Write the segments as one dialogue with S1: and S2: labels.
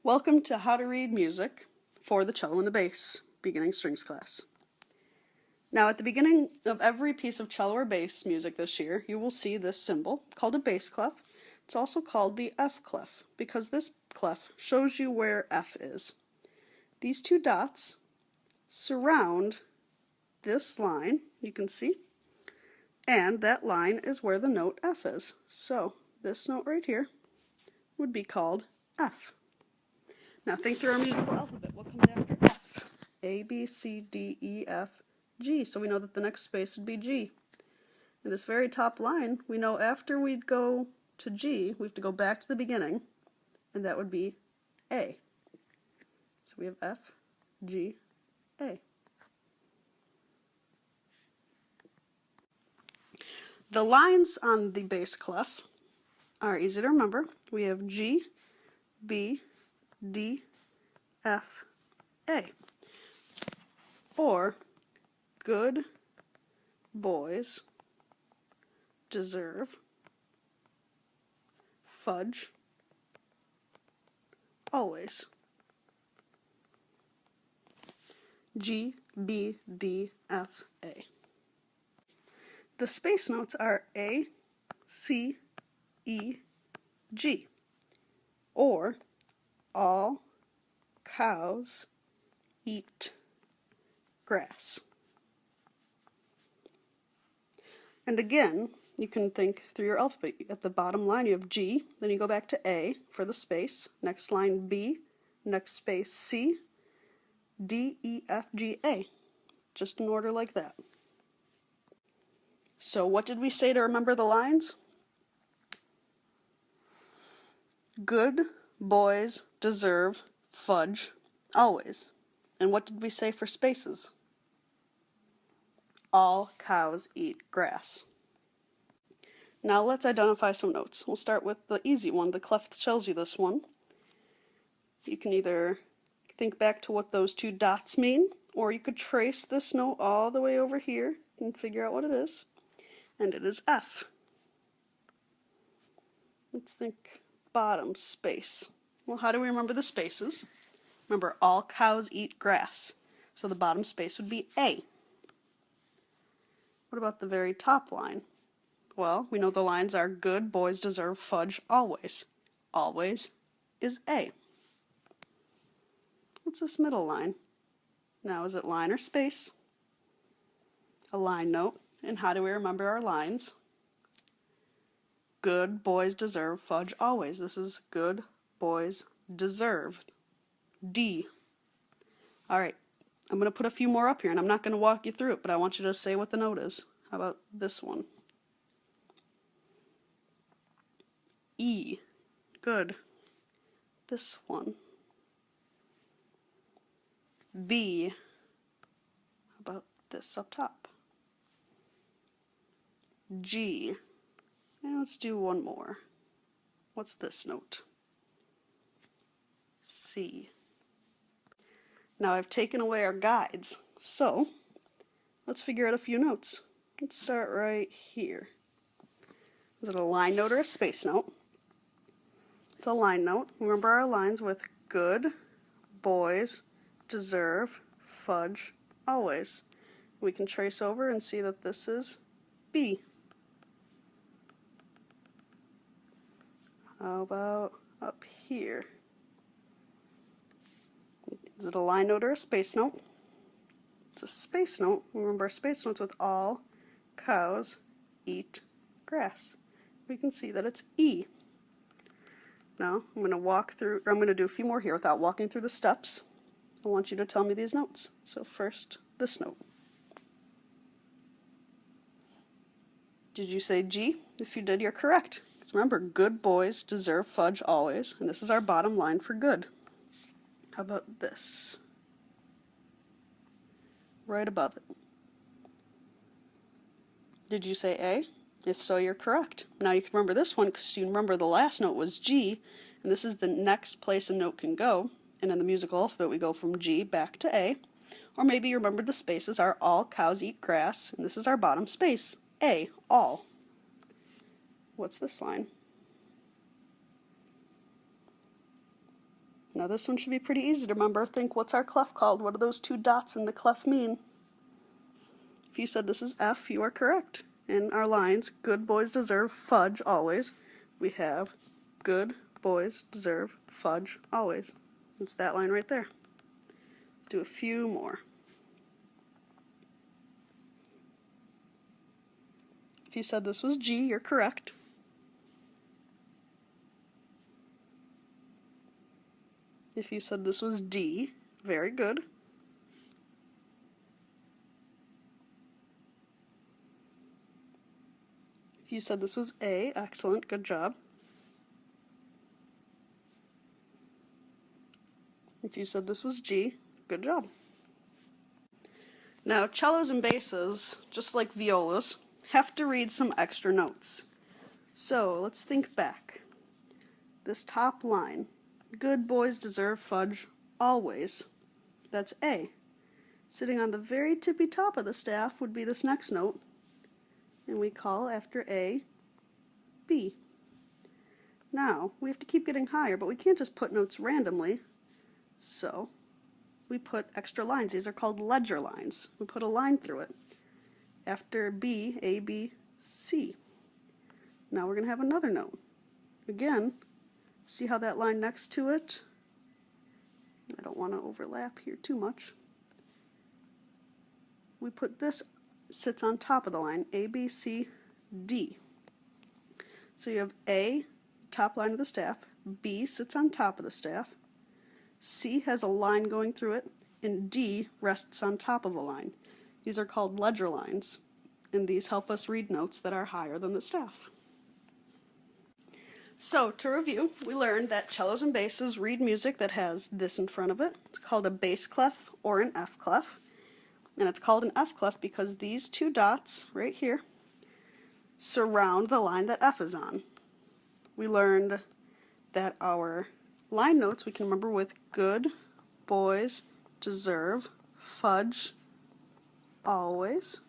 S1: Welcome to How to Read Music for the Cello and the Bass Beginning Strings class. Now at the beginning of every piece of cello or bass music this year, you will see this symbol called a bass clef. It's also called the F clef because this clef shows you where F is. These two dots surround this line, you can see, and that line is where the note F is. So this note right here would be called F. Now think through our musical alphabet. What comes after F? A, B, C, D, E, F, G. So we know that the next space would be G. In this very top line, we know after we go to G, we have to go back to the beginning, and that would be A. So we have F, G, A. The lines on the bass clef are easy to remember. We have G, B, D, F, A. Or, good boys deserve fudge always. G, B, D, F, A. The space notes are A, C, E, G. Or, all cows eat grass. And again, you can think through your alphabet. At the bottom line you have G, then you go back to A for the space, next line B, next space C, D, E, F, G, A. Just in order like that. So what did we say to remember the lines? Good boys deserve fudge always. And what did we say for spaces? All cows eat grass. Now let's identify some notes. We'll start with the easy one. The clef tells you this one. You can either think back to what those two dots mean, or you could trace this note all the way over here and figure out what it is. And it is F. Let's think bottom space. Well, how do we remember the spaces? Remember, all cows eat grass. So the bottom space would be A. What about the very top line? Well, we know the lines are good boys deserve fudge always. Always is A. What's this middle line? Now, is it line or space? A line note. And how do we remember our lines? Good boys deserve fudge always. This is good boys deserve. D. Alright, I'm going to put a few more up here, and I'm not going to walk you through it, but I want you to say what the note is. How about this one? E. Good. This one. B. How about this up top? G. And let's do one more. What's this note? C. Now I've taken away our guides, so let's figure out a few notes. Let's start right here. Is it a line note or a space note? It's a line note. Remember our lines with good boys deserve fudge always. We can trace over and see that this is B. How about up here? Is it a line note or a space note? It's a space note. Remember space notes with all cows eat grass. We can see that it's E. Now I'm going to do a few more here without walking through the steps. I want you to tell me these notes. So first, this note. Did you say G? If you did, you're correct. Remember, good boys deserve fudge always, and this is our bottom line for good. How about this? Right above it. Did you say A? If so, you're correct. Now you can remember this one because you remember the last note was G, and this is the next place a note can go, and in the musical alphabet we go from G back to A. Or maybe you remember the spaces are all cows eat grass, and this is our bottom space, A, all. What's this line? Now this one should be pretty easy to remember. Think, what's our clef called? What do those two dots in the clef mean? If you said this is F, you are correct. In our lines, good boys deserve fudge always, we have good boys deserve fudge always. It's that line right there. Let's do a few more. If you said this was G, you're correct. If you said this was D, very good. If you said this was A, excellent, good job. If you said this was G, good job. Now, cellos and basses, just like violas, have to read some extra notes. So, let's think back. This top line, good boys deserve fudge always. That's A. Sitting on the very tippy top of the staff would be this next note, and we call after A, B. Now, we have to keep getting higher, but we can't just put notes randomly, so we put extra lines. These are called ledger lines. We put a line through it. After B, A, B, C. Now we're going to have another note. Again, see how that line next to it, I don't want to overlap here too much. We put this, sits on top of the line, A, B, C, D. So you have A, top line of the staff, B sits on top of the staff, C has a line going through it, and D rests on top of a line. These are called ledger lines, and these help us read notes that are higher than the staff. So, to review, we learned that cellos and basses read music that has this in front of it. It's called a bass clef or an F clef. And it's called an F clef because these two dots right here surround the line that F is on. We learned that our line notes we can remember with good boys deserve fudge always.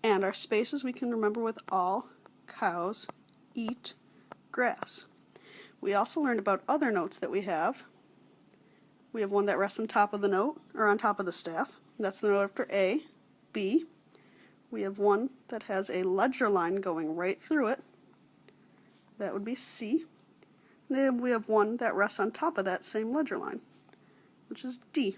S1: And our spaces we can remember with all cows eat grass. We also learned about other notes that we have. We have one that rests on top of the note, or on top of the staff. That's the note after A, B. We have one that has a ledger line going right through it. That would be C. And then we have one that rests on top of that same ledger line, which is D.